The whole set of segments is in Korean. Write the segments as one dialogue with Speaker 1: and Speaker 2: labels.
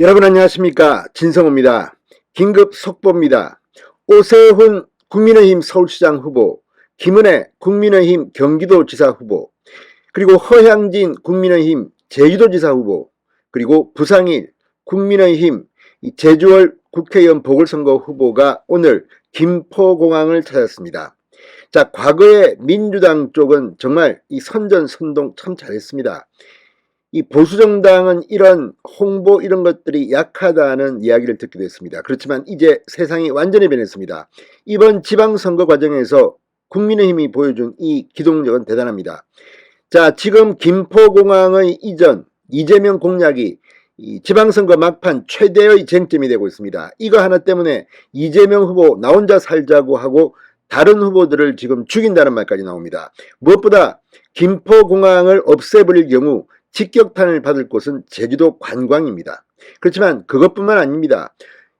Speaker 1: 여러분 안녕하십니까, 진성호입니다. 긴급 속보입니다. 오세훈 국민의힘 서울시장 후보, 김은혜 국민의힘 경기도지사 후보, 그리고 허향진 국민의힘 제주도지사 후보, 그리고 부상일 국민의힘 제주월 국회의원 보궐선거 후보가 오늘 김포공항을 찾았습니다. 자, 과거에 민주당 쪽은 정말 이 선전선동 참 잘했습니다. 이 보수정당은 이런 홍보 이런 것들이 약하다는 이야기를 듣기도 했습니다. 그렇지만 이제 세상이 완전히 변했습니다. 이번 지방선거 과정에서 국민의힘이 보여준 이 기동력은 대단합니다. 자, 지금 김포공항의 이전 이재명 공약이 이 지방선거 막판 최대의 쟁점이 되고 있습니다. 이거 하나 때문에 이재명 후보 나 혼자 살자고 하고 다른 후보들을 지금 죽인다는 말까지 나옵니다. 무엇보다 김포공항을 없애버릴 경우 직격탄을 받을 곳은 제주도 관광입니다. 그렇지만 그것뿐만 아닙니다.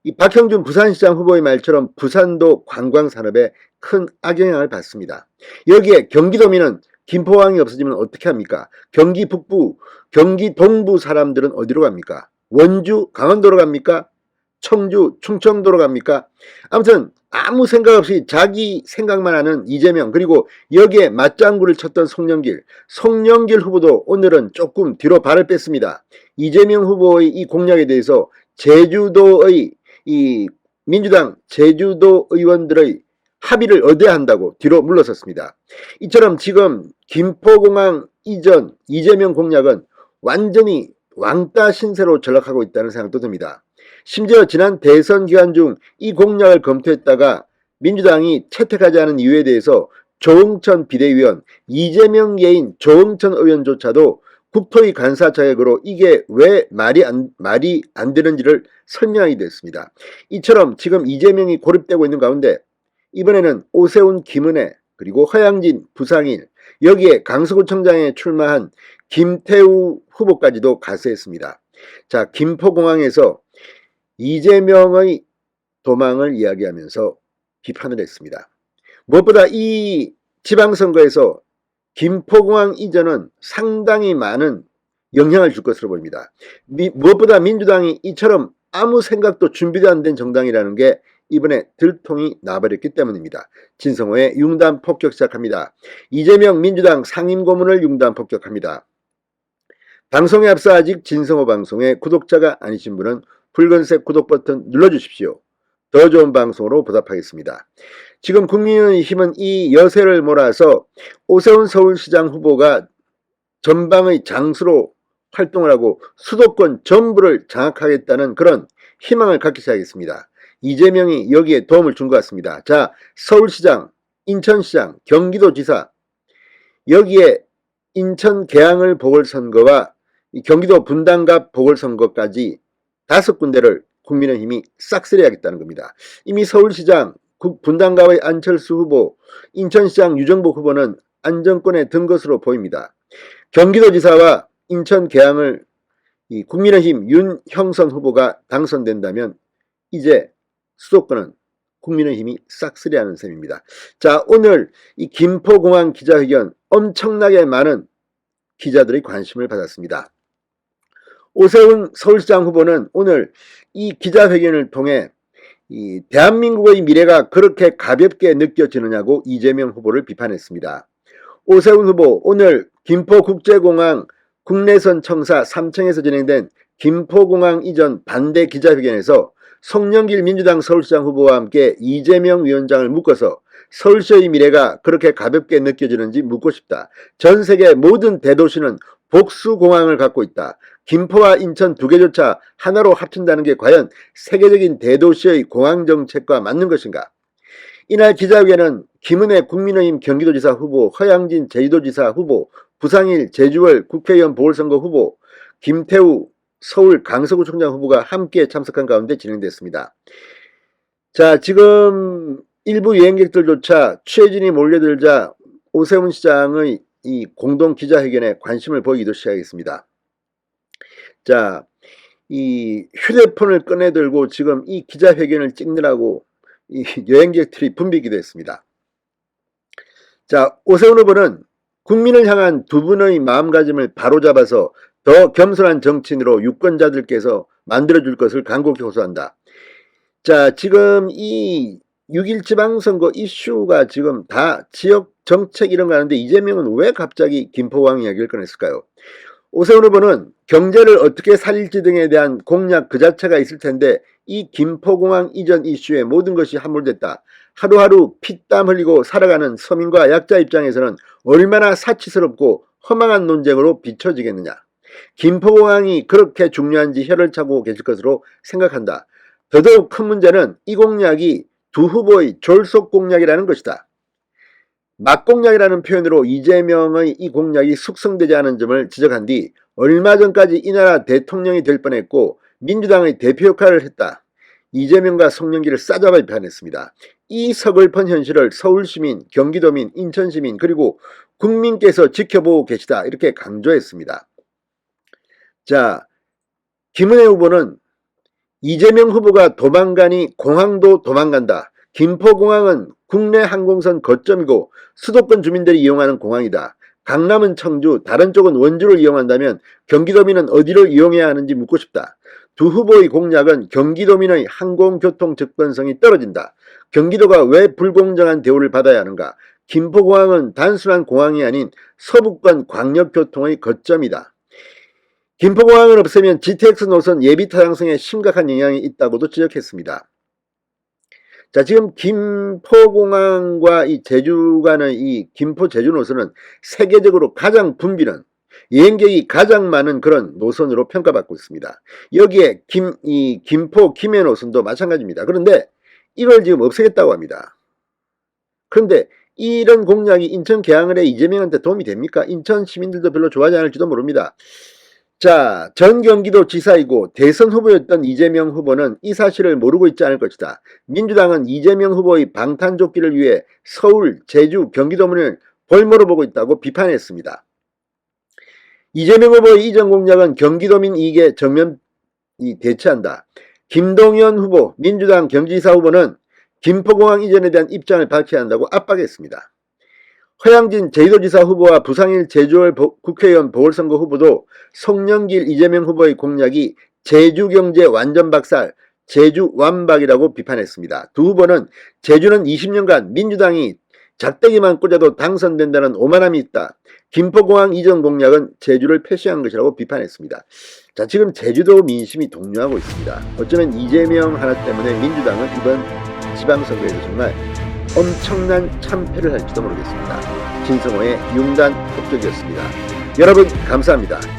Speaker 1: 이 박형준 부산시장 후보의 말처럼 부산도 관광산업에 큰 악영향을 받습니다. 여기에 경기도민은 김포공항이 없어지면 어떻게 합니까? 경기 북부, 경기 동부 사람들은 어디로 갑니까? 원주, 강원도로 갑니까? 청주, 충청도로 갑니까? 아무튼 아무 생각 없이 자기 생각만 하는 이재명, 그리고 여기에 맞장구를 쳤던 송영길 후보도 오늘은 조금 뒤로 발을 뺐습니다. 이재명 후보의 이 공약에 대해서 제주도의 이 민주당 제주도 의원들의 합의를 얻어야 한다고 뒤로 물러섰습니다. 이처럼 지금 김포공항 이전 이재명 공약은 완전히 왕따 신세로 전락하고 있다는 생각도 듭니다. 심지어 지난 대선 기간 중 이 공약을 검토했다가 민주당이 채택하지 않은 이유에 대해서 조응천 비대위원, 이재명 예인 조응천 의원조차도 국토위 간사 자격으로 이게 왜 말이 안 되는지를 설명하기도 했습니다. 이처럼 지금 이재명이 고립되고 있는 가운데 이번에는 오세훈, 김은혜, 그리고 허양진, 부상일, 여기에 강서구청장에 출마한 김태우 후보까지도 가세했습니다. 자, 김포공항에서 이재명의 도망을 이야기하면서 비판을 했습니다. 무엇보다 이 지방선거에서 김포공항 이전은 상당히 많은 영향을 줄 것으로 보입니다. 무엇보다 민주당이 이처럼 아무 생각도 준비도 안 된 정당이라는 게 이번에 들통이 나버렸기 때문입니다. 진성호의 융단 폭격 시작합니다. 이재명 민주당 상임고문을 융단 폭격합니다. 방송에 앞서 아직 진성호 방송의 구독자가 아니신 분은 붉은색 구독 버튼 눌러주십시오. 더 좋은 방송으로 보답하겠습니다. 지금 국민의힘은 이 여세를 몰아서 오세훈 서울시장 후보가 전방의 장수로 활동을 하고 수도권 전부를 장악하겠다는 그런 희망을 갖기 시작했습니다. 이재명이 여기에 도움을 준 것 같습니다. 자, 서울시장, 인천시장, 경기도지사, 여기에 인천 계양을 보궐선거와 경기도 분당갑 보궐선거까지 5군데를 국민의힘이 싹쓸이하겠다는 겁니다. 이미 서울시장 분당갑의 안철수 후보, 인천시장 유정복 후보는 안정권에 든 것으로 보입니다. 경기도지사와 인천 계양을 국민의힘 윤형선 후보가 당선된다면 이제 수도권은 국민의힘이 싹쓸이하는 셈입니다. 자, 오늘 이 김포공항 기자회견 엄청나게 많은 기자들의 관심을 받았습니다. 오세훈 서울시장 후보는 오늘 이 기자회견을 통해 이 대한민국의 미래가 그렇게 가볍게 느껴지느냐고 이재명 후보를 비판했습니다. 오세훈 후보 오늘 김포국제공항 국내선 청사 3층에서 진행된 김포공항 이전 반대 기자회견에서 송영길 민주당 서울시장 후보와 함께 이재명 위원장을 묶어서 서울시의 미래가 그렇게 가볍게 느껴지는지 묻고 싶다. 전 세계 모든 대도시는 복수공항을 갖고 있다. 김포와 인천 두 개조차 하나로 합친다는 게 과연 세계적인 대도시의 공항정책과 맞는 것인가? 이날 기자회견은 김은혜 국민의힘 경기도지사 후보, 허양진 제주도지사 후보, 부상일 제주월 국회의원 보궐선거 후보, 김태우 서울 강서구청장 후보가 함께 참석한 가운데 진행됐습니다. 자, 지금 일부 여행객들조차 취재진이 몰려들자 오세훈 시장의 이 공동 기자회견에 관심을 보이기도 시작했습니다. 자, 이 휴대폰을 꺼내들고 지금 이 기자회견을 찍느라고 이 여행객들이 붐비기도 했습니다. 자, 오세훈 후보는 국민을 향한 두 분의 마음가짐을 바로잡아서 더 겸손한 정치인으로 유권자들께서 만들어줄 것을 간곡히 호소한다. 자, 지금 이 6.1 지방선거 이슈가 지금 다 지역 정책 이런 거 하는데 이재명은 왜 갑자기 김포공항 이야기를 꺼냈을까요? 오세훈 후보는 경제를 어떻게 살릴지 등에 대한 공약 그 자체가 있을 텐데 이 김포공항 이전 이슈에 모든 것이 함몰됐다. 하루하루 피땀 흘리고 살아가는 서민과 약자 입장에서는 얼마나 사치스럽고 허망한 논쟁으로 비춰지겠느냐. 김포공항이 그렇게 중요한지 혀를 차고 계실 것으로 생각한다. 더더욱 큰 문제는 이 공약이 두 후보의 졸속 공약이라는 것이다. 막공약이라는 표현으로 이재명의 이 공약이 숙성되지 않은 점을 지적한 뒤 얼마 전까지 이 나라 대통령이 될 뻔했고 민주당의 대표 역할을 했다. 이재명과 송영길을 싸잡아 비판했습니다. 이 서글픈 현실을 서울시민, 경기도민, 인천시민 그리고 국민께서 지켜보고 계시다 이렇게 강조했습니다. 자, 김은혜 후보는 이재명 후보가 도망가니 공항도 도망간다. 김포공항은 국내 항공선 거점이고 수도권 주민들이 이용하는 공항이다. 강남은 청주, 다른 쪽은 원주를 이용한다면 경기도민은 어디를 이용해야 하는지 묻고 싶다. 두 후보의 공약은 경기도민의 항공교통 접근성이 떨어진다. 경기도가 왜 불공정한 대우를 받아야 하는가? 김포공항은 단순한 공항이 아닌 서부권 광역교통의 거점이다. 김포공항을 없애면 GTX 노선 예비 타당성에 심각한 영향이 있다고도 지적했습니다. 자, 지금 김포공항과 이 제주 간의 이 김포 제주 노선은 세계적으로 가장 붐비는 여행객이 가장 많은 그런 노선으로 평가받고 있습니다. 여기에 김포 김해 노선도 마찬가지입니다. 그런데 이걸 지금 없애겠다고 합니다. 그런데 이런 공약이 인천 계양을에 이재명한테 도움이 됩니까? 인천 시민들도 별로 좋아하지 않을지도 모릅니다. 자, 전 경기도 지사이고 대선 후보였던 이재명 후보는 이 사실을 모르고 있지 않을 것이다. 민주당은 이재명 후보의 방탄조끼를 위해 서울, 제주, 경기도민을 볼모로 보고 있다고 비판했습니다. 이재명 후보의 이전 공약은 경기도민 이익에 정면 대처한다. 김동연 후보, 민주당 경기지사 후보는 김포공항 이전에 대한 입장을 밝혀야 한다고 압박했습니다. 허양진 제주도지사 후보와 부상일 제주월 국회의원 보궐선거 후보도 송영길 이재명 후보의 공약이 제주경제 완전 박살, 제주 완박이라고 비판했습니다. 두 후보는 제주는 20년간 민주당이 작대기만 꽂아도 당선된다는 오만함이 있다. 김포공항 이전 공약은 제주를 패싱한 것이라고 비판했습니다. 자, 지금 제주도 민심이 동요하고 있습니다. 어쩌면 이재명 하나 때문에 민주당은 이번 지방선거에서 정말 엄청난 참패를 할지도 모르겠습니다. 진성호의 융단 폭격이었습니다. 여러분 감사합니다.